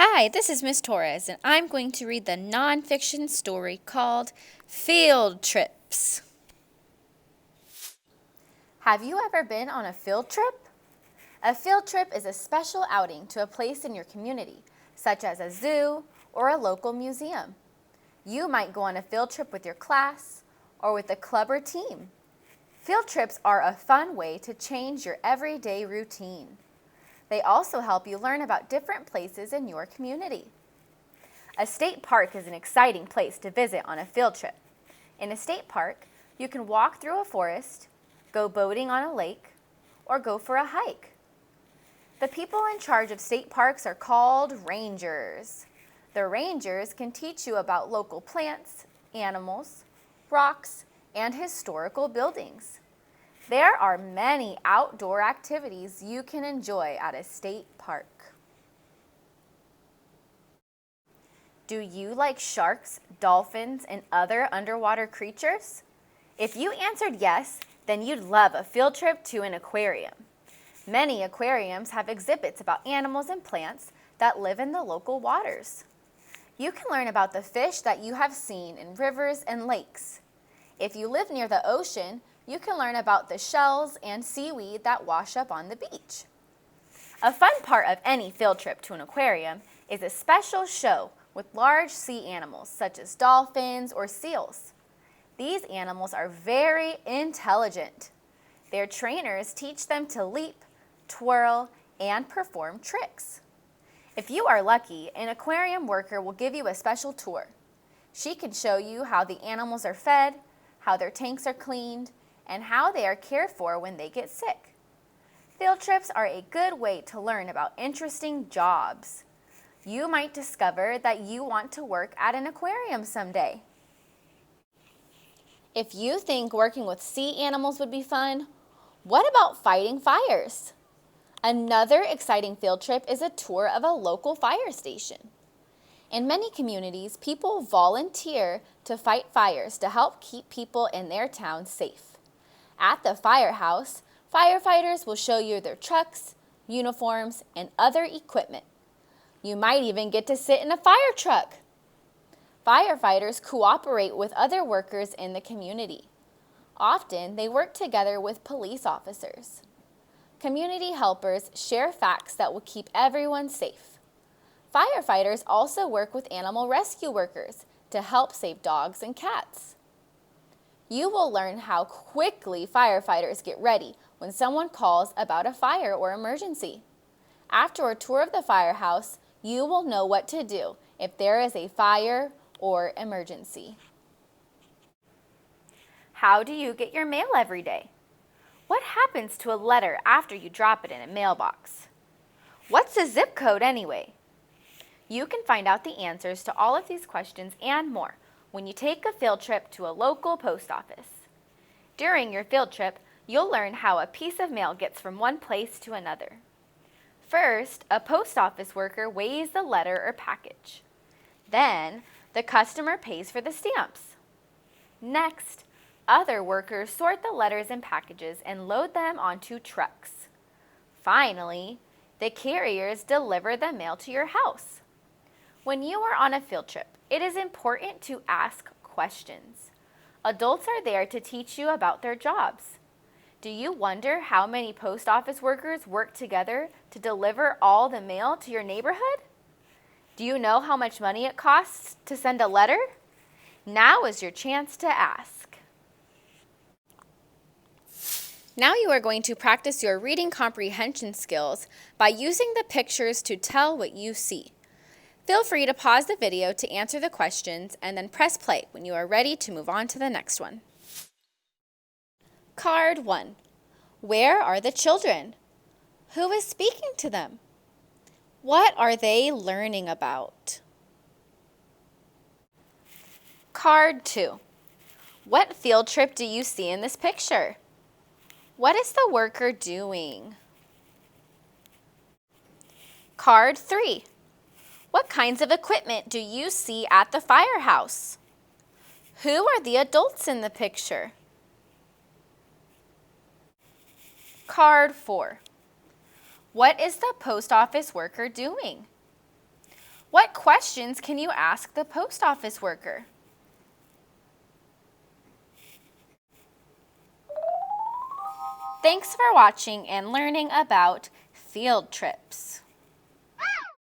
Hi, this is Miss Torres, and I'm going to read the nonfiction story called Field Trips. Have you ever been on a field trip? A field trip is a special outing to a place in your community, such as a zoo or a local museum. You might go on a field trip with your class or with a club or team. Field trips are a fun way to change your everyday routine. They also help you learn about different places in your community. A state park is an exciting place to visit on a field trip. In a state park, you can walk through a forest, go boating on a lake, or go for a hike. The people in charge of state parks are called rangers. The rangers can teach you about local plants, animals, rocks, and historical buildings. There are many outdoor activities you can enjoy at a state park. Do you like sharks, dolphins, and other underwater creatures? If you answered yes, then you'd love a field trip to an aquarium. Many aquariums have exhibits about animals and plants that live in the local waters. You can learn about the fish that you have seen in rivers and lakes. If you live near the ocean, you can learn about the shells and seaweed that wash up on the beach. A fun part of any field trip to an aquarium is a special show with large sea animals such as dolphins or seals. These animals are very intelligent. Their trainers teach them to leap, twirl, and perform tricks. If you are lucky, an aquarium worker will give you a special tour. She can show you how the animals are fed, how their tanks are cleaned, and how they are cared for when they get sick. Field trips are a good way to learn about interesting jobs. You might discover that you want to work at an aquarium someday. If you think working with sea animals would be fun, what about fighting fires? Another exciting field trip is a tour of a local fire station. In many communities, people volunteer to fight fires to help keep people in their town safe. At the firehouse, firefighters will show you their trucks, uniforms, and other equipment. You might even get to sit in a fire truck. Firefighters cooperate with other workers in the community. Often, they work together with police officers. Community helpers share facts that will keep everyone safe. Firefighters also work with animal rescue workers to help save dogs and cats. You will learn how quickly firefighters get ready when someone calls about a fire or emergency. After a tour of the firehouse, you will know what to do if there is a fire or emergency. How do you get your mail every day? What happens to a letter after you drop it in a mailbox? What's a zip code anyway? You can find out the answers to all of these questions and more when you take a field trip to a local post office. During your field trip, you'll learn how a piece of mail gets from one place to another. First, a post office worker weighs the letter or package. Then, the customer pays for the stamps. Next, other workers sort the letters and packages and load them onto trucks. Finally, the carriers deliver the mail to your house. When you are on a field trip, it is important to ask questions. Adults are there to teach you about their jobs. Do you wonder how many post office workers work together to deliver all the mail to your neighborhood? Do you know how much money it costs to send a letter? Now is your chance to ask. Now you are going to practice your reading comprehension skills by using the pictures to tell what you see. Feel free to pause the video to answer the questions and then press play when you are ready to move on to the next one. Card 1. Where are the children? Who is speaking to them? What are they learning about? Card 2. What field trip do you see in this picture? What is the worker doing? Card 3. What kinds of equipment do you see at the firehouse? Who are the adults in the picture? Card 4. What is the post office worker doing? What questions can you ask the post office worker? Thanks for watching and learning about field trips.